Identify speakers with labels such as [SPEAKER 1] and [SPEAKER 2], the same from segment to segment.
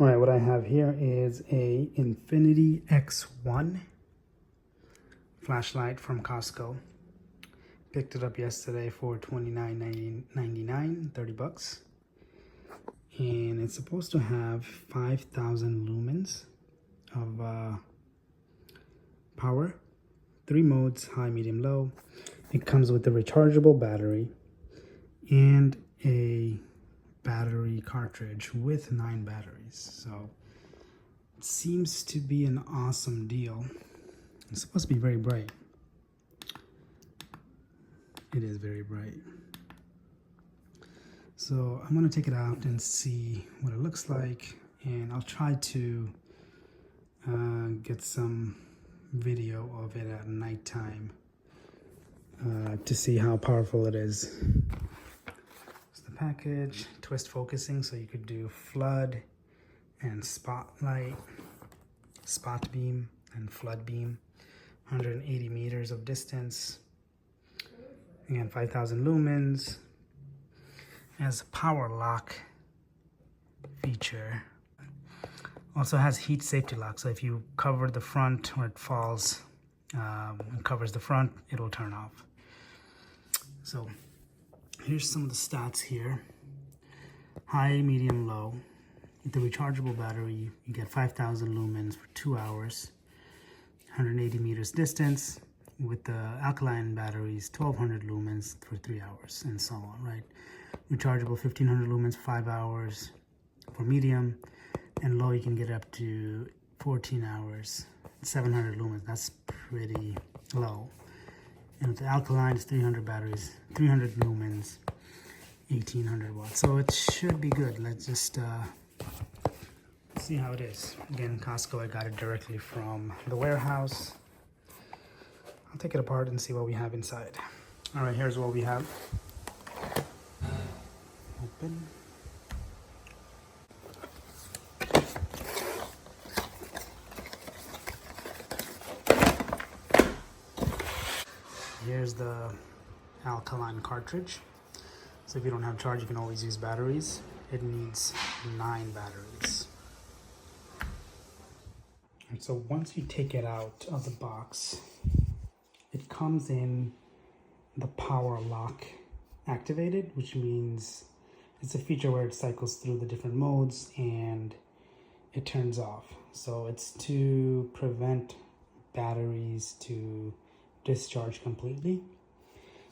[SPEAKER 1] All right, what I have here is a Infinity X1 flashlight from Costco. Picked it up yesterday for $29.99, 30 bucks. And it's supposed to have 5,000 lumens of power. 3 modes, high, medium, low. It comes with a rechargeable battery and a battery cartridge with 9 batteries. So it seems to be an awesome deal. It's supposed to be very bright. It is very bright. So I'm going to take it out and see what it looks like, and I'll try to get some video of it at nighttime to see how powerful it is. It's the package, twist focusing, so you could do flood and spotlight, spot beam and flood beam, 180 meters of distance, and 5,000 lumens. It has a power lock feature. Also has heat safety lock, so if you cover the front or it falls and covers the front, it'll turn off. So here's some of the stats here. High, medium, low. With the rechargeable battery, you get 5,000 lumens for 2 hours, 180 meters distance. With the alkaline batteries, 1,200 lumens for 3 hours, and so on, right? Rechargeable 1,500 lumens, 5 hours for medium, and low you can get up to 14 hours, 700 lumens. That's pretty low. And with the alkaline, it's 300 batteries, 300 lumens, 1,800 watts. So it should be good. Let's just see how it is. Again, Costco, I got it directly from the warehouse. I'll take it apart and see what we have inside. All right, here's what we have. Open. Here's the alkaline cartridge. So if you don't have charge, you can always use batteries. It needs 9 batteries. And so once you take it out of the box, it comes in the power lock activated, which means it's a feature where it cycles through the different modes and it turns off. So it's to prevent batteries to discharge completely.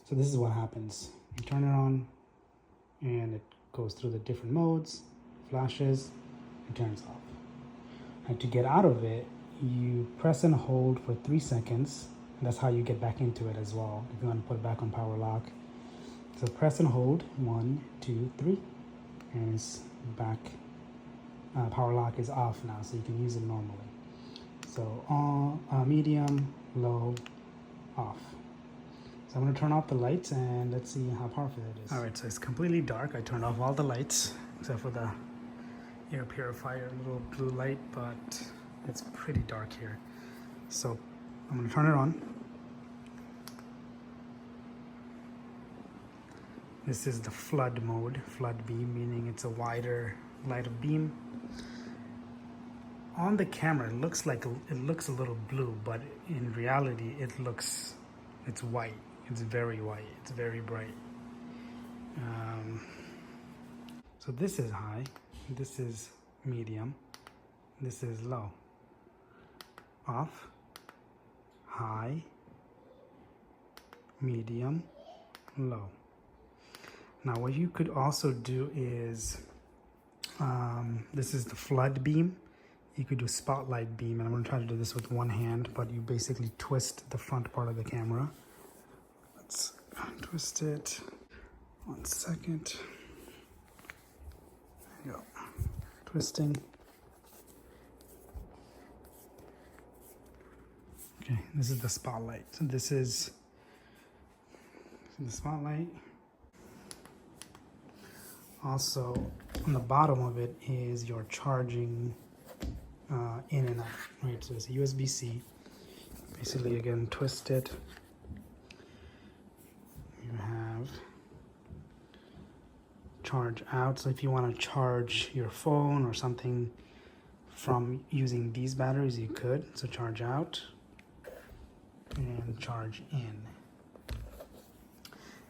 [SPEAKER 1] So this is what happens. You turn it on and it goes through the different modes, flashes, and turns off. And to get out of it, you press and hold for 3 seconds. That's how you get back into it as well, if you want to put it back on power lock. So press and hold, 1, 2, 3, and it's back. Power lock is off now, so you can use it normally. So on medium, low, off. So I'm going to turn off the lights and let's see how powerful it is. All right, so it's completely dark. I turned off all the lights except for the air purifier, little blue light, but it's pretty dark here. So I'm going to turn it on. This is the flood mode, flood beam, meaning it's a wider light of beam. On the camera, it looks a little blue, but in reality, it's white. It's very white. It's very bright. So this is high. This is medium. This is low. Off. High, medium, low. Now what you could also do is, this is the flood beam. You could do spotlight beam, and I'm going to try to do this with one hand, but you basically twist the front part of the camera. Let's twist it. 1 second. There you go. Twisting. Okay, this is the spotlight. So this is the spotlight. Also, on the bottom of it is your charging in and out, right? So it's a USB-C. Basically, again, twist it. You have charge out. So if you want to charge your phone or something from using these batteries, you could. So charge out and charge in.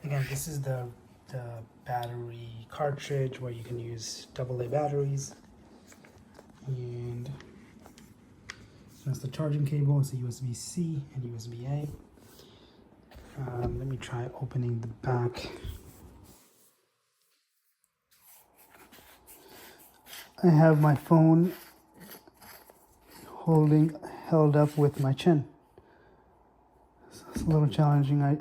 [SPEAKER 1] Again, this is the battery cartridge where you can use AA batteries. And that's the charging cable. It's a USB-C and USB-A. Let me try opening the back. I have my phone held up with my chin. So it's a little challenging. I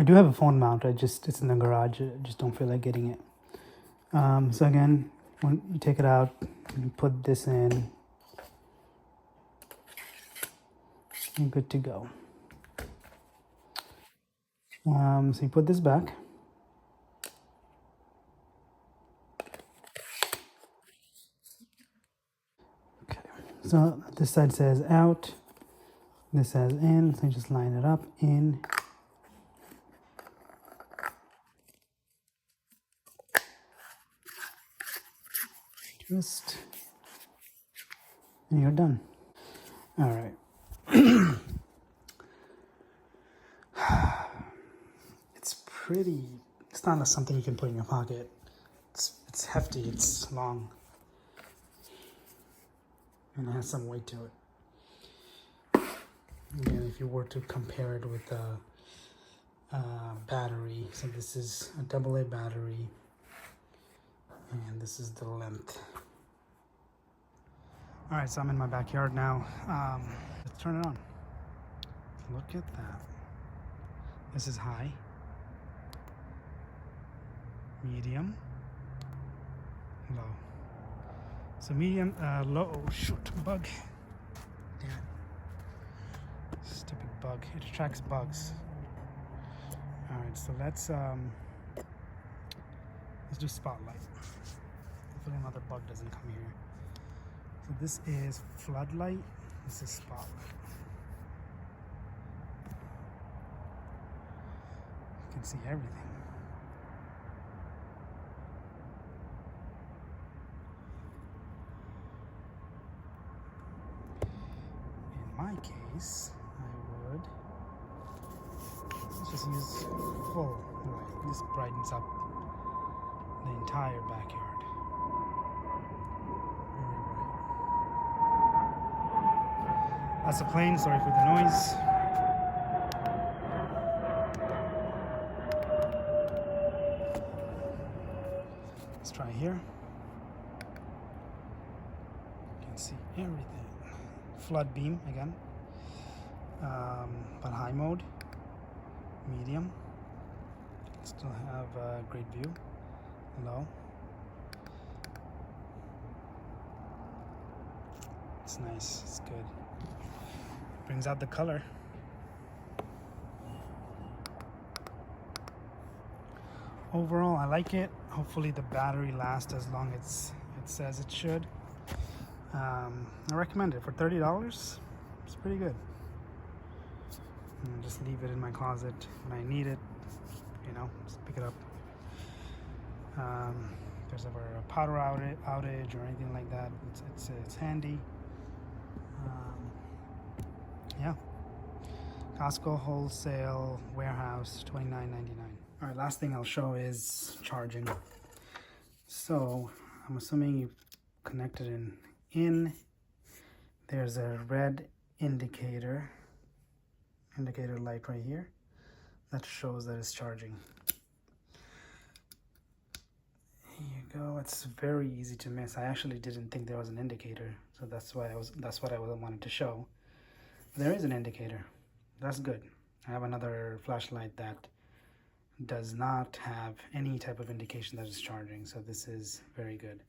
[SPEAKER 1] do have a phone mount. It's in the garage. I just don't feel like getting it. So again, when you take it out, you put this in. You're good to go. So you put this back. Okay. So this side says out. This says in. So you just line it up in. And you're done. All right. It's not something you can put in your pocket. It's hefty, it's long, and it has some weight to it. And if you were to compare it with a battery, so this is a AA battery, and this is the length. All right, so I'm in my backyard now. Let's turn it on. Look at that. This is high, medium, low. So medium, low. Oh, shoot, bug. Damn it. Stupid bug. It attracts bugs. All right, so let's do spotlight. Hopefully another bug doesn't come here. So this is floodlight. This is spotlight. You can see everything. In my case, I would just use full light. This brightens up the entire backyard. Very bright. That's a plane. Sorry for the noise. Let's try here. You can see everything. Flood beam again, but high mode, medium. Still have a great view. Low. It's nice. It's good. Brings out the color. Overall, I like it. Hopefully the battery lasts as long as it says it should. I recommend it for $30. It's pretty good. And just leave it in my closet when I need it. You know, just pick it up. If there's ever a power outage or anything like that, it's handy. Yeah. Costco wholesale warehouse, $29.99. All right, last thing I'll show is charging. So I'm assuming you connected in. There's a red indicator light right here that shows that it's charging. Here you go. It's very easy to miss. I actually didn't think there was an indicator, so that's what I wanted to show. There is an indicator. That's good. I have another flashlight that does not have any type of indication that it's charging, so this is very good.